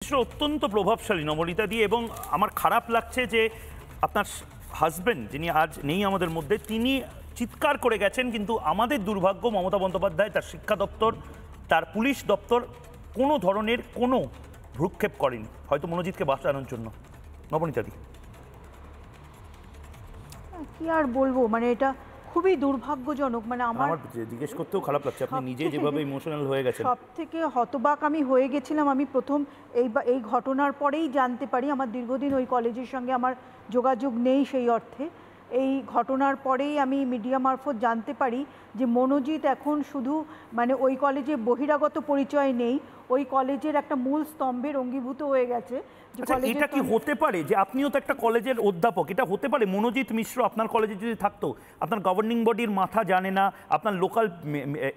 অত্যন্ত প্রভাবশালী নবনীতা দি, এবং আমার খারাপ লাগছে যে আপনার হাজবেন্ড যিনি আজ নেই আমাদের মধ্যে, তিনি চিৎকার করে গেছেন, কিন্তু আমাদের দুর্ভাগ্য মমতা বন্দ্যোপাধ্যায়, তার শিক্ষা দপ্তর, তার পুলিশ দপ্তর কোনো ধরনের কোনো ভ্রুক্ষেপ করেনি, হয়তো মনোজিৎকে বাঁচানোর জন্য। নবনীতা দি, কি আর বলবো, মানে এটা খুবই দুর্ভাগ্যজনক। মানে আমার জিজ্ঞেস করতেও খারাপ লাগছে, আপনি নিজে যেভাবে ইমোশনাল হয়ে গেছেন। সব থেকে হতবাক আমি হয়ে গেছিলাম। আমি প্রথম এই ঘটনার পরেই জানতে পারি, আমার দীর্ঘদিন ওই কলেজের সঙ্গে আমার যোগাযোগ নেই সেই অর্থে, এই ঘটনার পরেই আমি মিডিয়া মারফত জানতে পারি যে মনোজিৎ এখন শুধু মানে ওই কলেজে বহিরাগত পরিচয় নেই, ওই কলেজের একটা মূল স্তম্ভের অঙ্গীভূত হয়ে গেছে। এটা কি হতে পারে যে আপনিও তো একটা কলেজের অধ্যাপক, এটা হতে পারে মনোজিৎ মিশ্র আপনার কলেজে যদি থাকতো, আপনার গভর্নিং বডির মাথা জানে না, আপনার লোকাল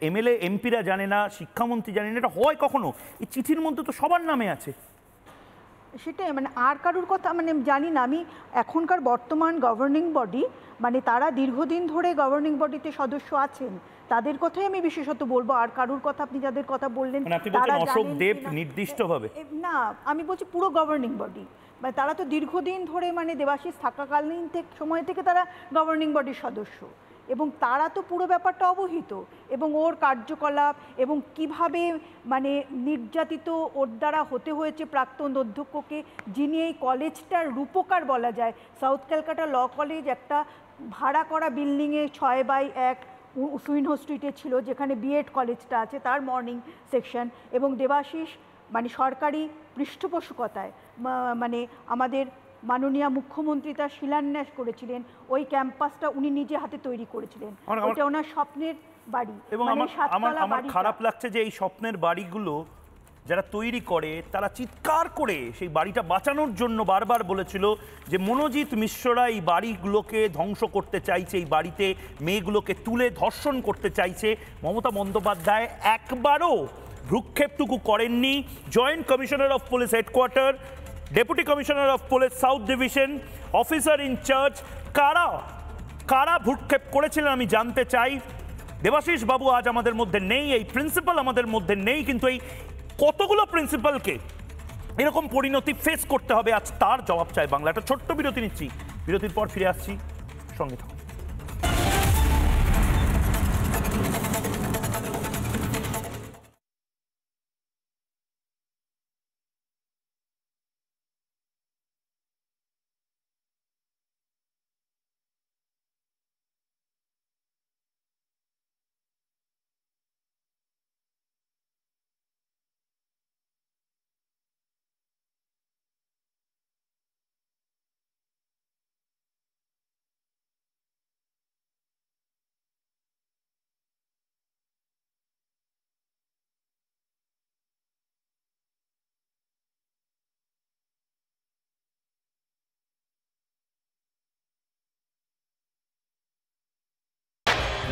এমএলএ এমপিরা জানে না, শিক্ষামন্ত্রী জানে না, এটা হয় কখনো? এই চিঠির মধ্যে তো সবার নামে আছে। সেটাই, মানে আর কারুর কথা মানে জানি না আমি। এখনকার বর্তমান গভর্নিং বডি, মানে তারা দীর্ঘদিন ধরে গভর্নিং বডিতে সদস্য আছেন, তাদের কথাই আমি বিশেষত বলবো। আর কারুর কথা আপনি যাদের কথা বললেন তারা অশোক দেব নির্দিষ্টভাবে না, আমি বলছি পুরো গভর্নিং বডি, মানে তারা তো দীর্ঘদিন ধরে মানে দেবাশিস থাকাকালীন সময় থেকে তারা গভর্নিং বডির সদস্য, এবং তারা তো পুরো ব্যাপারটা অবহিত, এবং ওর কার্যকলাপ এবং কিভাবে মানে নির্যাতিত ওর দ্বারা হতে হয়েছে প্রাক্তন অধ্যক্ষকে, যিনি এই কলেজটার রূপকার বলা যায়। সাউথ ক্যালকাটা ল কলেজ একটা ভাড়া করা বিল্ডিংয়ে 6/1 সুইনহো স্ট্রিটে ছিল, যেখানে বিএড কলেজটা আছে, তার মর্নিং সেকশন, এবং দেবাশিস মানে সরকারি পৃষ্ঠপোষকতায় মানে আমাদের মাননীয় মুখ্যমন্ত্রী তার শিলান্যাস করেছিলেন, ওই ক্যাম্পাসটা উনি নিজে হাতে তৈরি করেছিলেন, ওটা ওনার স্বপ্নের বাড়ি। এবং আমার খারাপ লাগছে যে এই স্বপ্নের বাড়িগুলো যারা তৈরি করে তারা চিৎকার করে সেই বাড়িটা বাঁচানোর জন্য বারবার বলেছিল যে মনোজিৎ মিশ্ররা এই বাড়িগুলোকে ধ্বংস করতে চাইছে, এই বাড়িতে মেয়েগুলোকে তুলে ধর্ষণ করতে চাইছে। মমতা বন্দ্যোপাধ্যায় একবারও ভ্রুক্ষেপটুকু করেননি। Joint commissioner of police headquarter, deputy commissioner of police south division, officer in charge, কারা ভ্রুক্ষেপ করেছিলেন আমি জানতে চাই। দেবাশিস বাবু আজ আমাদের মধ্যে নেই, এই প্রিন্সিপাল আমাদের মধ্যে নেই, কিন্তু এই কতগুলো প্রিন্সিপালকে এরকম পরিণতি ফেস করতে হবে, আজ তার জবাব চাই বাংলা। একটা ছোট্ট বিরতি নিচ্ছি, বিরতির পর ফিরে আসছি, সঙ্গে থাকুন।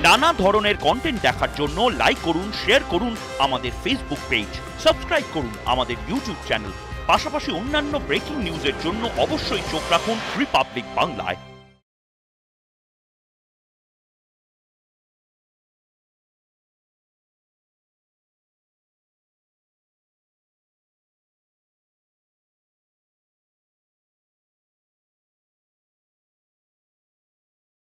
নানা ধরনের কন্টেন্ট দেখার জন্য লাইক করুন, শেয়ার করুন আমাদের ফেসবুক পেজ, সাবস্ক্রাইব করুন আমাদের ইউটিউব চ্যানেল। পাশাপাশি অন্যান্য ব্রেকিং নিউজের জন্য অবশ্যই চোখ রাখুন রিপাবলিক বাংলায়।